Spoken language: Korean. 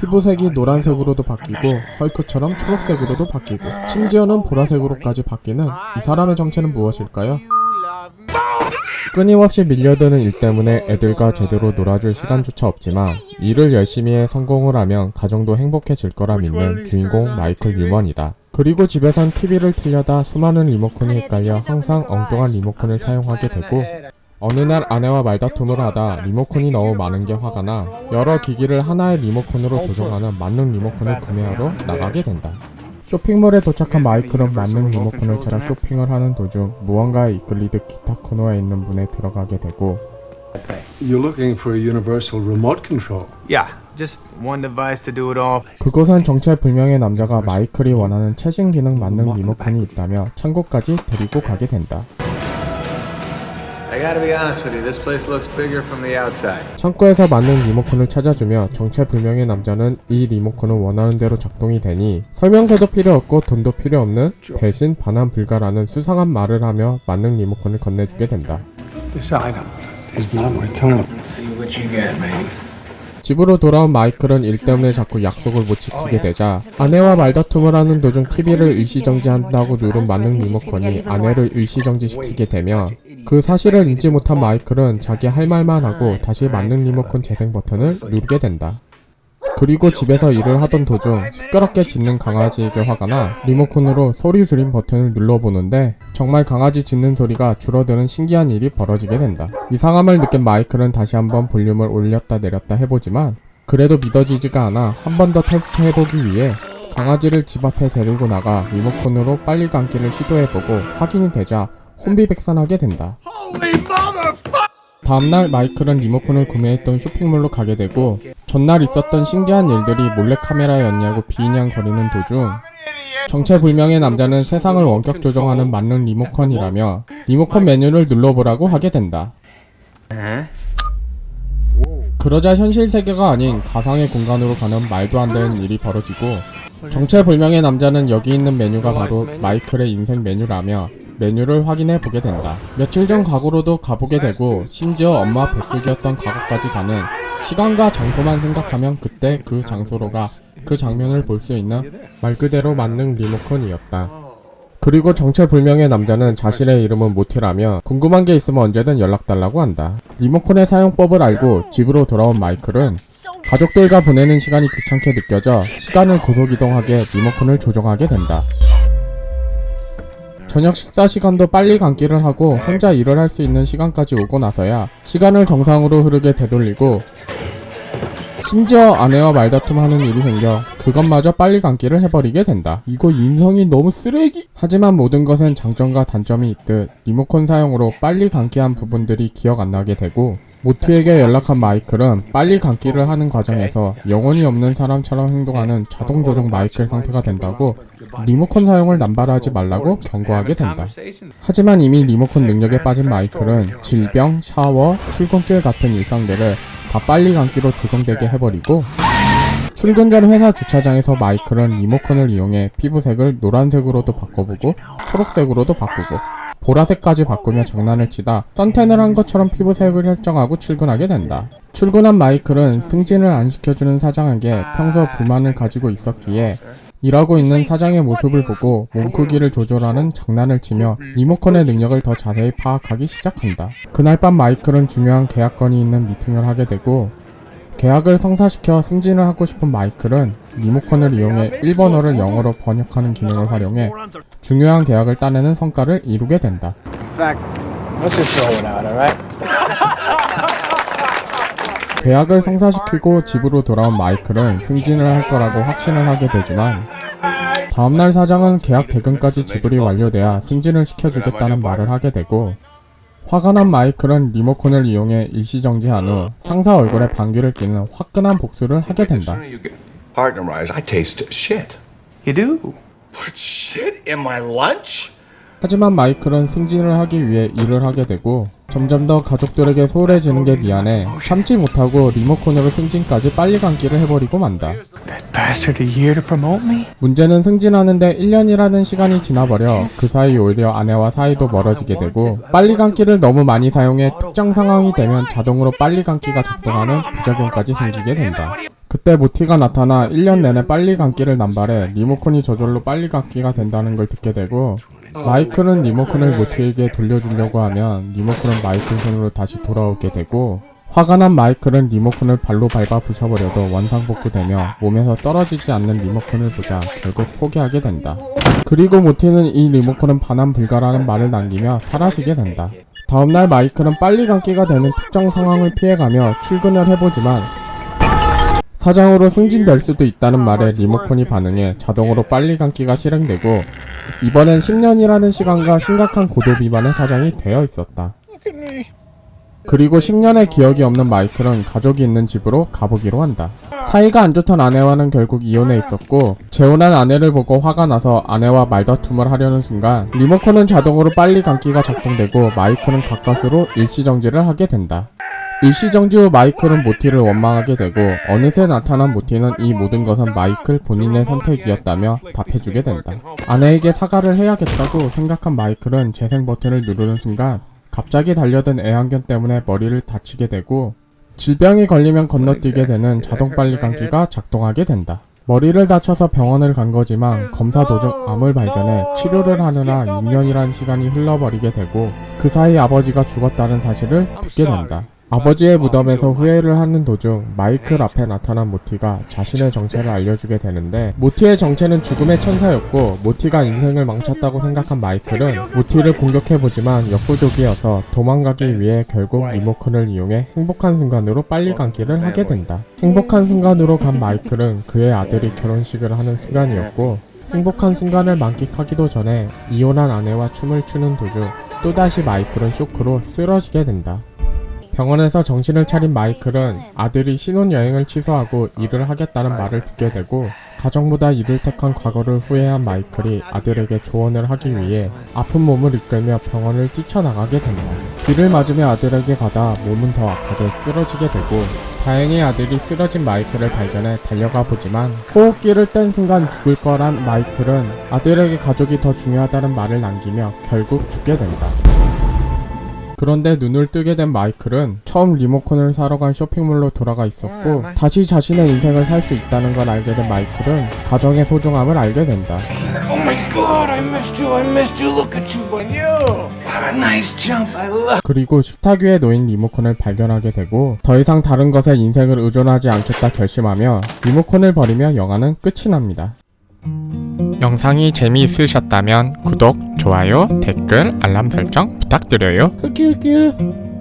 피부색이 노란색으로도 바뀌고 헐크처럼 초록색으로도 바뀌고 심지어는 보라색으로까지 바뀌는 이 사람의 정체는 무엇일까요? 끊임없이 밀려드는 일 때문에 애들과 제대로 놀아줄 시간조차 없지만 일을 열심히 해 성공을 하면 가정도 행복해질 거라 믿는 주인공 마이클 뉴먼이다. 그리고 집에선 TV를 틀려다 수많은 리모컨이 헷갈려 항상 엉뚱한 리모컨을 사용하게 되고 어느 날 아내와 말다툼을 하다 리모컨이 너무 많은 게 화가 나 여러 기기를 하나의 리모컨으로 조종하는 만능 리모컨을 구매하러 나가게 된다. 쇼핑몰에 도착한 마이클은 만능 리모컨을 찾아 쇼핑을 하는 도중 무언가에 이끌리듯 기타 코너에 있는 문에 들어가게 되고 You're looking for a universal remote control. Yeah, just one device to do it all. 그곳은 정체불명의 남자가 마이클이 원하는 최신 기능 만능 리모컨이 있다며 창고까지 데리고 가게 된다. I gotta be honest with you, this place looks bigger from the outside. 창고에서 만능 리모컨을 찾아주며 정체불명의 남자는 이 리모컨은 원하는 대로 작동이 되니 설명서도 필요 없고 돈도 필요 없는 대신 반환 불가라는 수상한 말을 하며 만능 리모컨을 건네주게 된다. This item is non-returnable. Let's see what you got, baby. 집으로 돌아온 마이클은 일 때문에 자꾸 약속을 못 지키게 되자 아내와 말다툼을 하는 도중 TV를 일시정지한다고 누른 만능 리모컨이 아내를 일시정지시키게 되며 그 사실을 인지 못한 마이클은 자기 할 말만 하고 다시 만능 리모컨 재생 버튼을 누르게 된다. 그리고 집에서 일을 하던 도중 시끄럽게 짖는 강아지에게 화가 나 리모컨으로 소리 줄임 버튼을 눌러보는데 정말 강아지 짖는 소리가 줄어드는 신기한 일이 벌어지게 된다. 이상함을 느낀 마이클은 다시 한번 볼륨을 올렸다 내렸다 해보지만 그래도 믿어지지가 않아 한 번 더 테스트 해보기 위해 강아지를 집 앞에 데리고 나가 리모컨으로 빨리 감기를 시도해보고 확인이 되자 혼비백산하게 된다. 다음날 마이클은 리모컨을 구매했던 쇼핑몰로 가게 되고 전날 있었던 신기한 일들이 몰래카메라였냐고 비인양거리는 도중 정체불명의 남자는 세상을 원격 조정하는 만능 리모컨이라며 리모컨 메뉴를 눌러보라고 하게 된다. 그러자 현실 세계가 아닌 가상의 공간으로 가는 말도 안 되는 일이 벌어지고 정체불명의 남자는 여기 있는 메뉴가 바로 마이클의 인생 메뉴라며 메뉴를 확인해 보게 된다. 며칠 전 과거로도 가보게 되고 심지어 엄마 뱃속이었던 과거까지 가는 시간과 장소만 생각하면 그때 그 장소로가 그 장면을 볼 수 있는 말 그대로 만능 리모컨이었다. 그리고 정체불명의 남자는 자신의 이름은 모티라며 궁금한 게 있으면 언제든 연락달라고 한다. 리모컨의 사용법을 알고 집으로 돌아온 마이클은 가족들과 보내는 시간이 귀찮게 느껴져 시간을 고속이동하게 리모컨을 조정하게 된다. 저녁 식사 시간도 빨리 감기를 하고 혼자 일을 할 수 있는 시간까지 오고 나서야 시간을 정상으로 흐르게 되돌리고 심지어 아내와 말다툼하는 일이 생겨 그것마저 빨리 감기를 해버리게 된다. 이거 인성이 너무 쓰레기! 하지만 모든 것은 장점과 단점이 있듯 리모컨 사용으로 빨리 감기한 부분들이 기억 안 나게 되고 모티에게 연락한 마이클은 빨리 감기를 하는 과정에서 영혼이 없는 사람처럼 행동하는 자동 조정 마이클 상태가 된다고 리모컨 사용을 남발하지 말라고 경고하게 된다. 하지만 이미 리모컨 능력에 빠진 마이클은 질병, 샤워, 출근길 같은 일상들을 다 빨리 감기로 조정되게 해버리고 출근 전 회사 주차장에서 마이클은 리모컨을 이용해 피부색을 노란색으로도 바꿔보고 초록색으로도 바꾸고 보라색까지 바꾸며 장난을 치다 선텐을 한 것처럼 피부색을 설정하고 출근하게 된다. 출근한 마이클은 승진을 안 시켜주는 사장에게 평소 불만을 가지고 있었기에 일하고 있는 사장의 모습을 보고 몸 크기를 조절하는 장난을 치며 리모컨의 능력을 더 자세히 파악하기 시작한다. 그날 밤 마이클은 중요한 계약 건이 있는 미팅을 하게 되고 계약을 성사시켜 승진을 하고 싶은 마이클은 리모컨을 이용해 일본어를 영어로 번역하는 기능을 활용해 중요한 계약을 따내는 성과를 이루게 된다. 계약을 성사시키고 집으로 돌아온 마이클은 승진을 할 거라고 확신을 하게 되지만 다음날 사장은 계약 대금까지 지불이 완료돼야 승진을 시켜주겠다는 말을 하게 되고 화가 난 마이클은 리모컨을 이용해 일시정지한 후 상사 얼굴에 방귀를 뀌는 화끈한 복수를 하게 된다. Partner-wise, I taste shit. You do? Put shit in my lunch? 하지만 마이클은 승진을 하기 위해 일을 하게 되고 점점 더 가족들에게 소홀해지는 게 미안해 참지 못하고 리모컨으로 승진까지 빨리 감기를 해버리고 만다. bastard a year to promote me? 문제는 승진하는데 1년이라는 시간이 지나버려 그 사이 오히려 아내와 사이도 멀어지게 되고 빨리 감기를 너무 많이 사용해 특정 상황이 되면 자동으로 빨리 감기가 작동하는 부작용까지 생기게 된다. 그때 모티가 나타나 1년 내내 빨리 감기를 남발해 리모컨이 저절로 빨리 감기가 된다는 걸 듣게 되고 마이클은 리모컨을 모티에게 돌려주려고 하면 리모컨은 마이클 손으로 다시 돌아오게 되고 화가 난 마이클은 리모컨을 발로 밟아 부셔버려도 원상복구되며 몸에서 떨어지지 않는 리모컨을 보자 결국 포기하게 된다. 그리고 모티는 이 리모컨은 반환불가라는 말을 남기며 사라지게 된다. 다음날 마이클은 빨리 감기가 되는 특정 상황을 피해가며 출근을 해보지만 사장으로 승진될 수도 있다는 말에 리모컨이 반응해 자동으로 빨리 감기가 실행되고 이번엔 10년이라는 시간과 심각한 고도 비만의 사장이 되어 있었다. 그리고 10년의 기억이 없는 마이클은 가족이 있는 집으로 가보기로 한다. 사이가 안 좋던 아내와는 결국 이혼해 있었고 재혼한 아내를 보고 화가 나서 아내와 말다툼을 하려는 순간 리모컨은 자동으로 빨리 감기가 작동되고 마이클은 가까스로 일시정지를 하게 된다. 일시정지 후 마이클은 모티를 원망하게 되고 어느새 나타난 모티는 이 모든 것은 마이클 본인의 선택이었다며 답해주게 된다. 아내에게 사과를 해야겠다고 생각한 마이클은 재생 버튼을 누르는 순간 갑자기 달려든 애완견 때문에 머리를 다치게 되고 질병이 걸리면 건너뛰게 되는 자동 빨리 감기가 작동하게 된다. 머리를 다쳐서 병원을 간 거지만 검사 도중 암을 발견해 치료를 하느라 6년이란 시간이 흘러버리게 되고 그 사이 아버지가 죽었다는 사실을 듣게 된다. 아버지의 무덤에서 후회를 하는 도중 마이클 앞에 나타난 모티가 자신의 정체를 알려주게 되는데 모티의 정체는 죽음의 천사였고 모티가 인생을 망쳤다고 생각한 마이클은 모티를 공격해보지만 역부족이어서 도망가기 위해 결국 리모컨을 이용해 행복한 순간으로 빨리 감기를 하게 된다. 행복한 순간으로 간 마이클은 그의 아들이 결혼식을 하는 순간이었고 행복한 순간을 만끽하기도 전에 이혼한 아내와 춤을 추는 도중 또다시 마이클은 쇼크로 쓰러지게 된다. 병원에서 정신을 차린 마이클은 아들이 신혼여행을 취소하고 일을 하겠다는 말을 듣게 되고 가정보다 일을 택한 과거를 후회한 마이클이 아들에게 조언을 하기 위해 아픈 몸을 이끌며 병원을 뛰쳐나가게 된다. 비를 맞으며 아들에게 가다 몸은 더 악화돼 쓰러지게 되고 다행히 아들이 쓰러진 마이클을 발견해 달려가 보지만 호흡기를 뗀 순간 죽을 거란 마이클은 아들에게 가족이 더 중요하다는 말을 남기며 결국 죽게 된다. 그런데 눈을 뜨게 된 마이클은 처음 리모컨을 사러 간 쇼핑몰로 돌아가 있었고 다시 자신의 인생을 살 수 있다는 걸 알게 된 마이클은 가정의 소중함을 알게 된다. Oh my god, I missed you. Look at you, but you. What a nice jump. I love. 그리고 식탁 위에 놓인 리모컨을 발견하게 되고 더 이상 다른 것에 인생을 의존하지 않겠다 결심하며 리모컨을 버리며 영화는 끝이 납니다. 영상이 재미있으셨다면 구독, 좋아요, 댓글, 알람 설정 부탁드려요. 흑유규